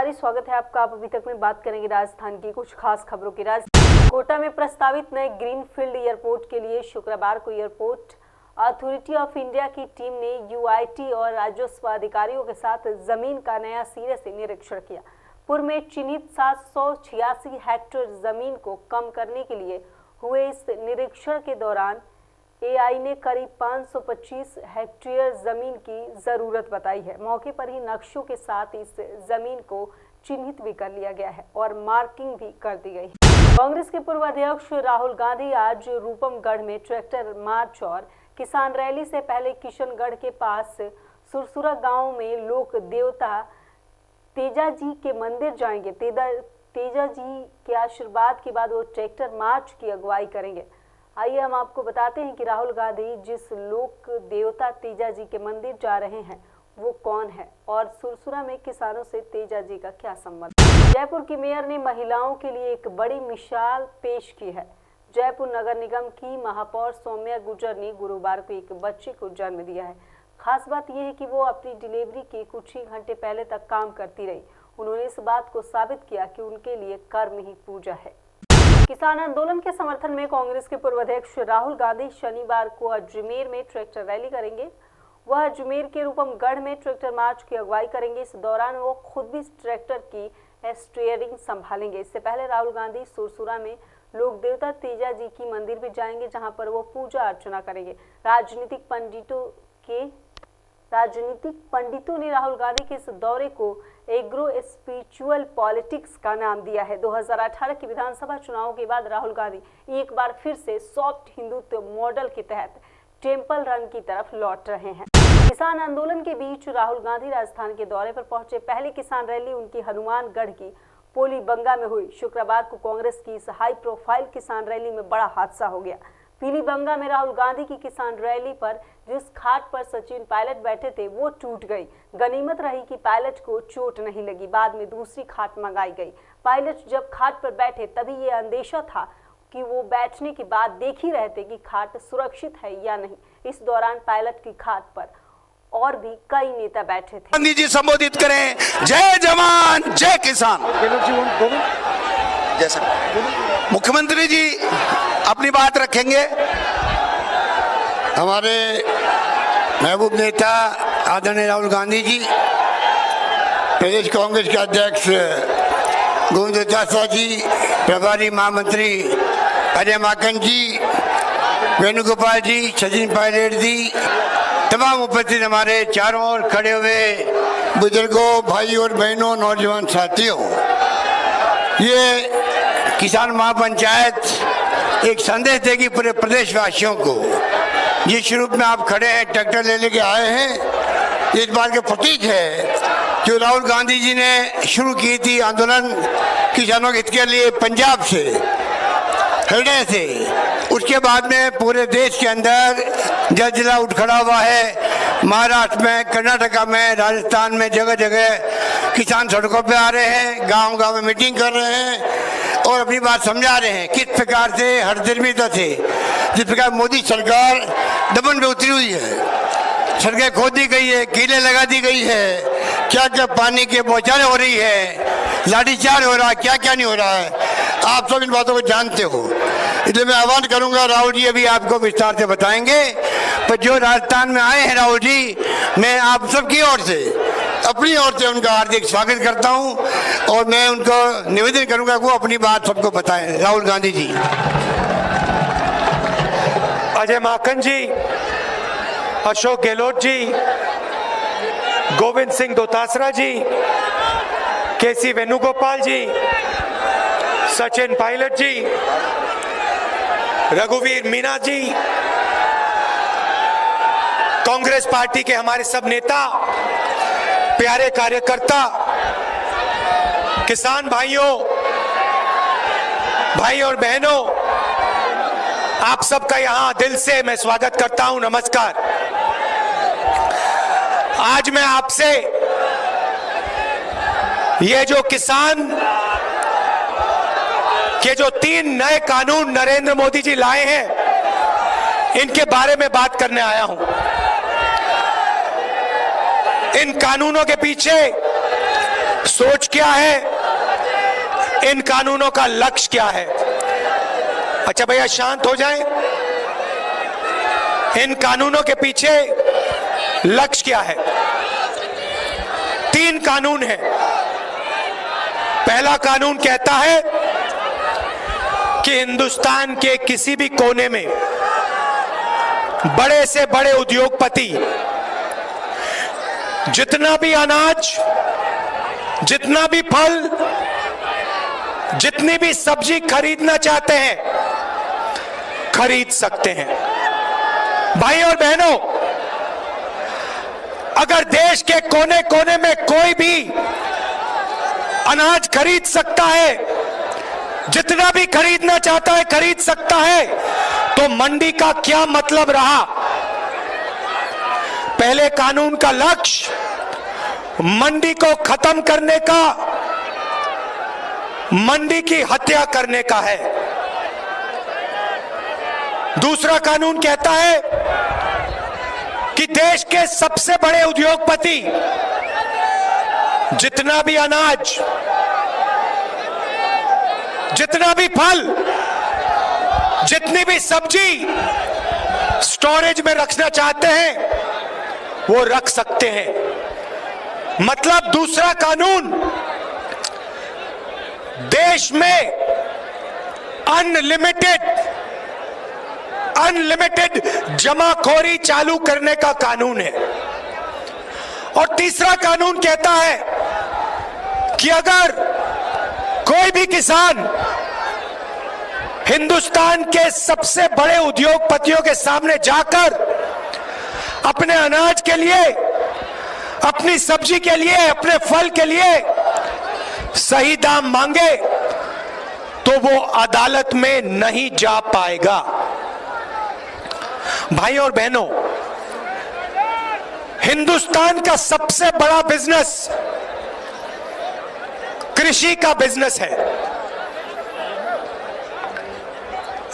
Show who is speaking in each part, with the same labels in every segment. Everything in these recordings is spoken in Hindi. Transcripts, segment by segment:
Speaker 1: नमस्कार, स्वागत है आपका। आप अभी तक में बात करेंगे राजस्थान की कुछ खास खबरों की। राजस्थान कोटा में प्रस्तावित नए ग्रीनफील्ड एयरपोर्ट के लिए शुक्रवार को एयरपोर्ट अथॉरिटी ऑफ इंडिया की टीम ने यूआईटी और राजस्व अधिकारियों के साथ जमीन का नया सिरे से निरीक्षण किया। पूर्व में चिन्हित 786 हेक्टेयर जमीन को कम करने के लिए हुए इस निरीक्षण के दौरान एआई ने करीब 525 हेक्टेयर जमीन की जरूरत बताई है। मौके पर ही नक्शों के साथ इस जमीन को चिन्हित भी कर लिया गया है और मार्किंग भी कर दी गई है। कांग्रेस के पूर्व अध्यक्ष राहुल गांधी आज रूपमगढ़ में ट्रैक्टर मार्च और किसान रैली से पहले किशनगढ़ के पास सुरसुरा गांव में लोक देवता तेजा जी के मंदिर जाएंगे। तेजा जी के आशीर्वाद के बाद वो ट्रैक्टर मार्च की अगुवाई करेंगे। आइए हम आपको बताते हैं कि राहुल गांधी जिस लोक देवता तेजा जी के मंदिर जा रहे हैं वो कौन है और सुरसुरा में किसानों से तेजा जी का क्या संबंध। जयपुर की मेयर ने महिलाओं के लिए एक बड़ी मिसाल पेश की है। जयपुर नगर निगम की महापौर सौम्या गुर्जर ने गुरुवार को एक बच्चे को जन्म दिया है। खास बात यह है कि वो अपनी डिलीवरी के कुछ ही घंटे पहले तक काम करती रही। उन्होंने इस बात को साबित किया कि उनके लिए कर्म ही पूजा है। किसान आंदोलन के समर्थन में कांग्रेस के पूर्व अध्यक्ष राहुल गांधी शनिवार को अजमेर में ट्रैक्टर रैली करेंगे। वह अजमेर के रूपमगढ़ में ट्रैक्टर मार्च की अगुवाई करेंगे। इस दौरान वो खुद भी ट्रैक्टर की स्टीयरिंग संभालेंगे। इससे पहले राहुल गांधी सुरसुरा में लोक देवता तेजा जी की मंदिर भी जाएंगे, जहां पर वो पूजा अर्चना करेंगे। राजनीतिक पंडितों ने राहुल गांधी के इस दौरे को एग्रो स्पिरिचुअल पॉलिटिक्स का नाम दिया है। 2018 के विधानसभा चुनावों के बाद राहुल गांधी एक बार फिर से सॉफ्ट हिंदुत्व मॉडल के तहत टेम्पल रन की तरफ लौट रहे हैं। किसान आंदोलन के बीच राहुल गांधी राजस्थान के दौरे पर पहुंचे। पहली किसान रैली उनकी हनुमानगढ़ की पोलीबंगा में हुई। शुक्रवार को कांग्रेस की इस हाई प्रोफाइल किसान रैली में बड़ा हादसा हो गया। पीलीबंगा में राहुल गांधी की किसान रैली पर जिस खाट पर सचिन पायलट बैठे थे वो टूट गई। गनीमत रही कि पायलट को चोट नहीं लगी। बाद में दूसरी खाट मंगाई गई। पायलट जब खाट पर बैठे तभी ये अंदेशा था कि वो बैठने के बाद देख ही रहे थे कि खाट सुरक्षित है या नहीं। इस दौरान पायलट की खाट पर और भी कई नेता बैठे थे।
Speaker 2: गांधी जी संबोधित करें, जय जवान जय किसान। जैसा मुख्यमंत्री जी अपनी बात रखेंगे।
Speaker 3: हमारे महबूब नेता आदरणीय राहुल गांधी जी, प्रदेश कांग्रेस के अध्यक्ष गोविंद चौटाला जी, प्रभारी महामंत्री अजय माकन जी, वेणुगोपाल जी, सचिन पायलट जी, तमाम उपस्थित हमारे चारों ओर खड़े हुए बुजुर्गों, भाई और बहनों, नौजवान साथियों, ये किसान महापंचायत एक संदेश देगी पूरे प्रदेशवासियों को। जिस रूप में आप खड़े हैं, ट्रैक्टर ले लेके आए हैं, इस बात का प्रतीक है जो राहुल गांधी जी ने शुरू की थी आंदोलन किसानों के हित के लिए पंजाब से, हृदय से। उसके बाद में पूरे देश के अंदर जलजिला उठ खड़ा हुआ है। महाराष्ट्र में, कर्नाटका में, राजस्थान में जगह जगह किसान सड़कों पे आ रहे हैं, गांव गांव में मीटिंग कर रहे हैं और अपनी बात समझा रहे हैं। किस प्रकार से हरदर्मिता से, जिस प्रकार मोदी सरकार दमन में उतरी हुई है, सड़कें खोद दी गई है, कीलें लगा दी गई है, क्या क्या पानी के बौछारें हो रही है, लाठीचार्ज हो रहा है, क्या क्या नहीं हो रहा है, आप सब इन बातों को जानते हो। इसलिए मैं आह्वान करूंगा, राहुल जी अभी आपको विस्तार से बताएंगे, पर जो राजस्थान में आए हैं राहुल जी, मैं आप सबकी ओर से, अपनी ओर से उनका हार्दिक स्वागत करता हूं और मैं उनको निवेदन करूंगा कि वो अपनी बात सबको बताएं। राहुल गांधी जी।
Speaker 4: अजय माकन जी, अशोक गहलोत जी, गोविंद सिंह दोतासरा जी, केसी वेणुगोपाल जी, सचिन पायलट जी, रघुवीर मीना जी, कांग्रेस पार्टी के हमारे सब नेता, प्यारे कार्यकर्ता, किसान भाइयों, भाई और बहनों, आप सबका यहां दिल से मैं स्वागत करता हूं। नमस्कार। आज मैं आपसे ये जो किसान के जो 3 नए कानून नरेंद्र मोदी जी लाए हैं, इनके बारे में बात करने आया हूं। इन कानूनों के पीछे सोच क्या है, इन कानूनों का लक्ष्य क्या है। अच्छा भैया शांत हो जाएं। इन कानूनों के पीछे लक्ष्य क्या है। 3 कानून है। पहला कानून कहता है कि हिंदुस्तान के किसी भी कोने में बड़े से बड़े उद्योगपति जितना भी अनाज, जितना भी फल, जितनी भी सब्जी खरीदना चाहते हैं खरीद सकते हैं। भाई और बहनों, अगर देश के कोने कोने में कोई भी अनाज खरीद सकता है, जितना भी खरीदना चाहता है खरीद सकता है, तो मंडी का क्या मतलब रहा। पहले कानून का लक्ष्य मंडी को खत्म करने का, मंडी की हत्या करने का है। दूसरा कानून कहता है कि देश के सबसे बड़े उद्योगपति जितना भी अनाज, जितना भी फल, जितनी भी सब्जी स्टोरेज में रखना चाहते हैं वो रख सकते हैं। मतलब दूसरा कानून देश में अनलिमिटेड जमाखोरी चालू करने का कानून है। और तीसरा कानून कहता है कि अगर कोई भी किसान हिंदुस्तान के सबसे बड़े उद्योगपतियों के सामने जाकर अपने अनाज के लिए, अपनी सब्जी के लिए, अपने फल के लिए सही दाम मांगे तो वो अदालत में नहीं जा पाएगा। भाई और बहनों, हिंदुस्तान का सबसे बड़ा बिजनेस कृषि का बिजनेस है।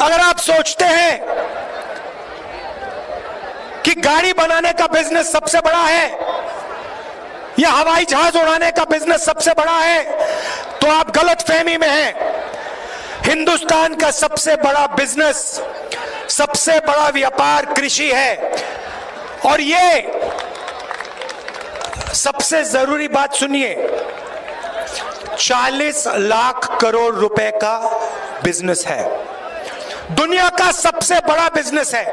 Speaker 4: अगर आप सोचते हैं कि गाड़ी बनाने का बिजनेस सबसे बड़ा है या हवाई जहाज उड़ाने का बिजनेस सबसे बड़ा है, तो आप गलत फहमी में हैं। हिंदुस्तान का सबसे बड़ा बिजनेस, सबसे बड़ा व्यापार कृषि है। और ये सबसे जरूरी बात सुनिए, 40 लाख करोड़ रुपए का बिजनेस है, दुनिया का सबसे बड़ा बिजनेस है।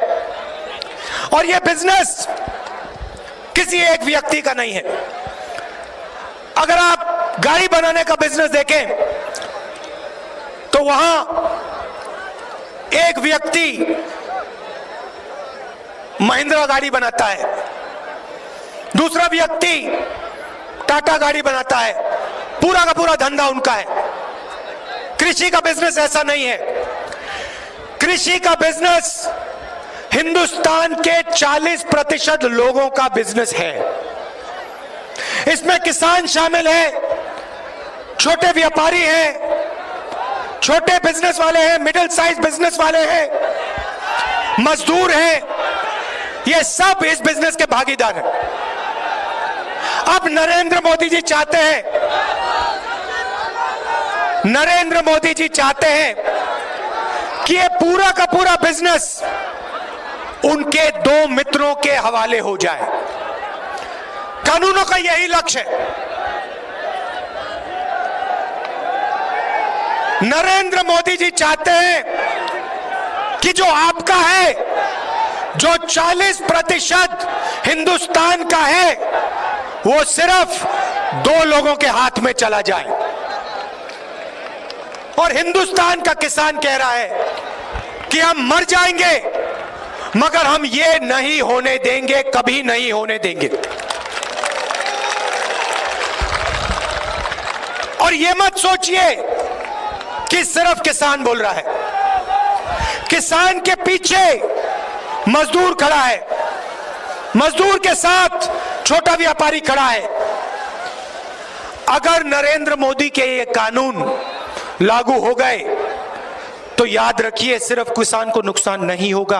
Speaker 4: और यह बिजनेस किसी एक व्यक्ति का नहीं है। अगर आप गाड़ी बनाने का बिजनेस देखें तो वहां एक व्यक्ति महिंद्रा गाड़ी बनाता है, दूसरा व्यक्ति टाटा गाड़ी बनाता है, पूरा का पूरा धंधा उनका है। कृषि का बिजनेस ऐसा नहीं है। कृषि का बिजनेस हिंदुस्तान के 40% लोगों का बिजनेस है। इसमें किसान शामिल है, छोटे व्यापारी हैं, छोटे बिजनेस वाले हैं, मिडिल साइज बिजनेस वाले हैं, मजदूर हैं, ये सब इस बिजनेस के भागीदार हैं। अब नरेंद्र मोदी जी चाहते हैं, नरेंद्र मोदी जी चाहते हैं कि ये पूरा का पूरा बिजनेस उनके 2 मित्रों के हवाले हो जाए। कानूनों का यही लक्ष्य है। नरेंद्र मोदी जी चाहते हैं कि जो आपका है, जो 40% हिंदुस्तान का है, वो सिर्फ 2 लोगों के हाथ में चला जाए। और हिंदुस्तान का किसान कह रहा है कि हम मर जाएंगे मगर हम ये नहीं होने देंगे, कभी नहीं होने देंगे। और ये मत सोचिए कि सिर्फ किसान बोल रहा है, किसान के पीछे मजदूर खड़ा है, मजदूर के साथ छोटा व्यापारी खड़ा है। अगर नरेंद्र मोदी के ये कानून लागू हो गए तो याद रखिए सिर्फ किसान को नुकसान नहीं होगा।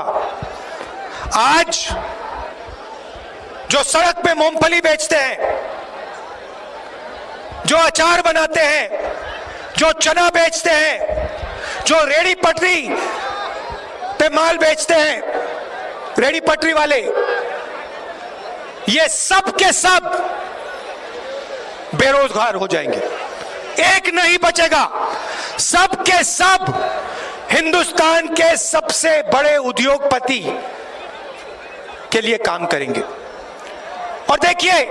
Speaker 4: आज जो सड़क पे मूंगफली बेचते हैं, जो अचार बनाते हैं, जो चना बेचते हैं, जो रेड़ी पटरी पे माल बेचते हैं, रेड़ी पटरी वाले, ये सब के सब बेरोजगार हो जाएंगे। एक नहीं बचेगा, सब के सब हिंदुस्तान के सबसे बड़े उद्योगपति के लिए काम करेंगे। और देखिए,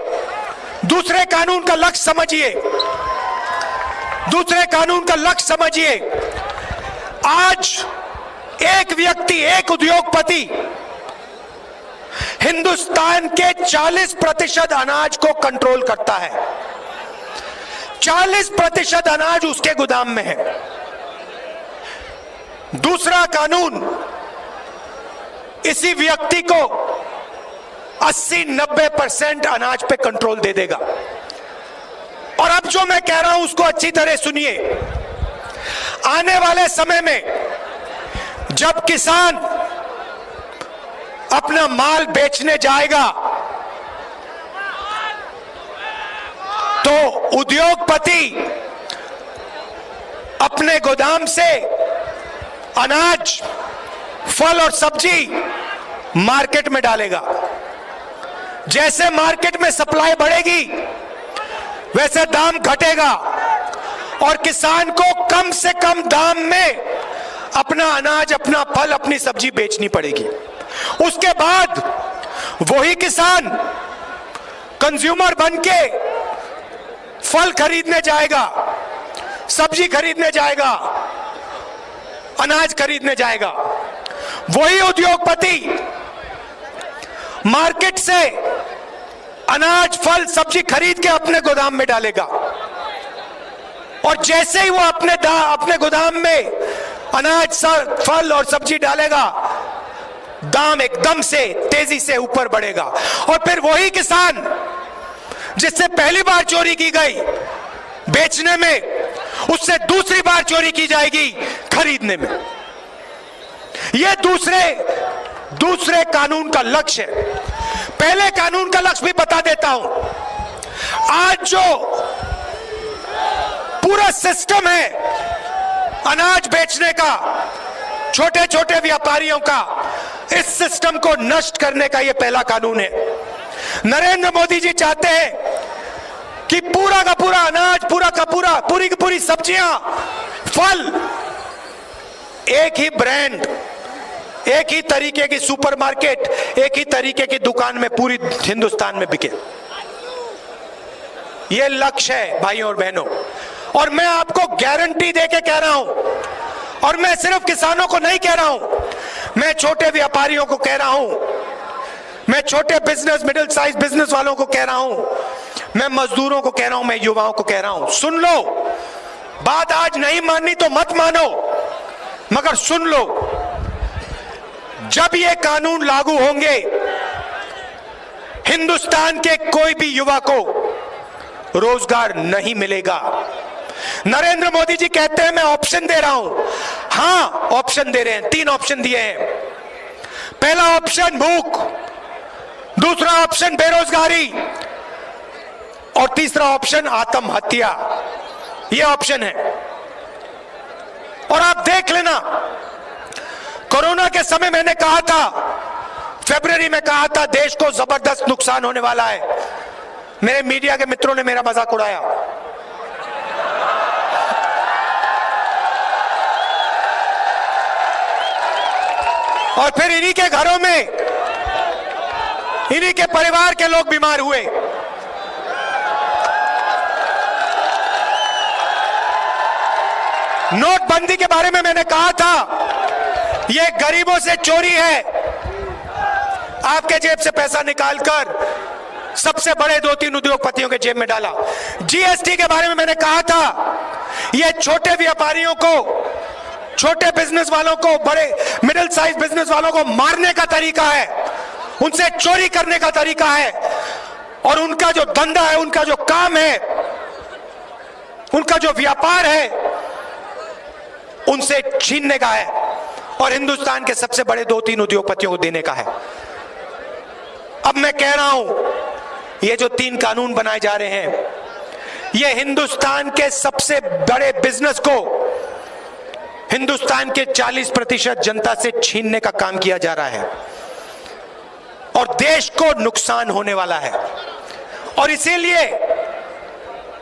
Speaker 4: दूसरे कानून का लक्ष्य समझिए, दूसरे कानून का लक्ष्य समझिए। आज एक व्यक्ति, एक उद्योगपति हिंदुस्तान के 40% अनाज को कंट्रोल करता है। 40% अनाज उसके गोदाम में है। दूसरा कानून इसी व्यक्ति को 80-90% अनाज पे कंट्रोल दे देगा। और अब जो मैं कह रहा हूं उसको अच्छी तरह सुनिए। आने वाले समय में जब किसान अपना माल बेचने जाएगा तो उद्योगपति अपने गोदाम से अनाज, फल और सब्जी मार्केट में डालेगा। जैसे मार्केट में सप्लाई बढ़ेगी वैसे दाम घटेगा और किसान को कम से कम दाम में अपना अनाज, अपना फल, अपनी सब्जी बेचनी पड़ेगी। उसके बाद वही किसान कंज्यूमर बनके फल खरीदने जाएगा, सब्जी खरीदने जाएगा, अनाज खरीदने जाएगा। वही उद्योगपति मार्केट से अनाज, फल, सब्जी खरीद के अपने गोदाम में डालेगा और जैसे ही वो अपने गोदाम में अनाज, फल और सब्जी डालेगा, दाम एकदम से तेजी से ऊपर बढ़ेगा। और फिर वही किसान जिससे पहली बार चोरी की गई बेचने में, उससे दूसरी बार चोरी की जाएगी खरीदने में। यह दूसरे कानून का लक्ष्य है। पहले कानून का लक्ष्य भी बता देता हूं। आज जो पूरा सिस्टम है अनाज बेचने का, छोटे छोटे व्यापारियों का, इस सिस्टम को नष्ट करने का यह पहला कानून है। नरेंद्र मोदी जी चाहते हैं कि पूरा का पूरा अनाज, पूरा का पूरा, पूरी की पूरी सब्जियां, फल एक ही ब्रांड, एक ही तरीके की सुपरमार्केट, एक ही तरीके की दुकान में पूरी हिंदुस्तान में बिके। यह लक्ष्य है भाइयों और बहनों। और मैं आपको गारंटी देके कह रहा हूं, और मैं सिर्फ किसानों को नहीं कह रहा हूं, मैं छोटे व्यापारियों को कह रहा हूं, मैं छोटे बिजनेस, मिडिल साइज बिजनेस वालों को कह रहा हूं, मैं मजदूरों को कह रहा हूं, मैं युवाओं को कह रहा हूं, सुन लो। बात आज नहीं माननी तो मत मानो, मगर सुन लो। जब ये कानून लागू होंगे, हिंदुस्तान के कोई भी युवा को रोजगार नहीं मिलेगा। नरेंद्र मोदी जी कहते हैं मैं ऑप्शन दे रहा हूं। हां, ऑप्शन दे रहे हैं। 3 ऑप्शन दिए हैं। पहला ऑप्शन भूख, दूसरा ऑप्शन बेरोजगारी और तीसरा ऑप्शन आत्महत्या। यह ऑप्शन है। और आप देख लेना, कोरोना के समय मैंने कहा था, फरवरी में कहा था, देश को जबरदस्त नुकसान होने वाला है। मेरे मीडिया के मित्रों ने मेरा मजाक उड़ाया। और फिर इन्हीं के घरों में, इन्हीं के परिवार के लोग बीमार हुए। नोटबंदी के बारे में मैंने कहा था, यह गरीबों से चोरी है। आपके जेब से पैसा निकालकर सबसे बड़े 2-3 उद्योगपतियों के जेब में डाला। जीएसटी के बारे में मैंने कहा था, यह छोटे व्यापारियों को, छोटे बिजनेस वालों को, बड़े मिडिल साइज बिजनेस वालों को मारने का तरीका है, उनसे चोरी करने का तरीका है। और उनका जो धंधा है, उनका जो काम है, उनका जो व्यापार है, उनसे छीनने का है और हिंदुस्तान के सबसे बड़े 2-3 उद्योगपतियों को देने का है। अब मैं कह रहा हूं, ये जो 3 कानून बनाए जा रहे हैं, ये हिंदुस्तान के सबसे बड़े बिजनेस को हिंदुस्तान के 40% जनता से छीनने का काम किया जा रहा है और देश को नुकसान होने वाला है। और इसीलिए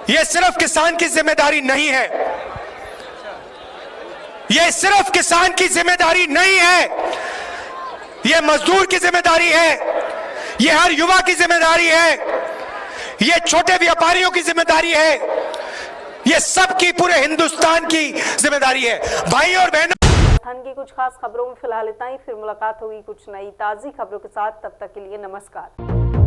Speaker 4: यह सिर्फ किसान की जिम्मेदारी नहीं है, यह सिर्फ किसान की जिम्मेदारी नहीं है, यह मजदूर की जिम्मेदारी है, यह हर युवा की जिम्मेदारी है, यह छोटे व्यापारियों की जिम्मेदारी है, यह सबकी पूरे हिंदुस्तान की जिम्मेदारी है। भाई और बहनों,
Speaker 1: राजस्थान की कुछ खास खबरों में फिलहाल इतना ही। फिर मुलाकात होगी कुछ नई ताजी खबरों के साथ। तब तक के लिए नमस्कार।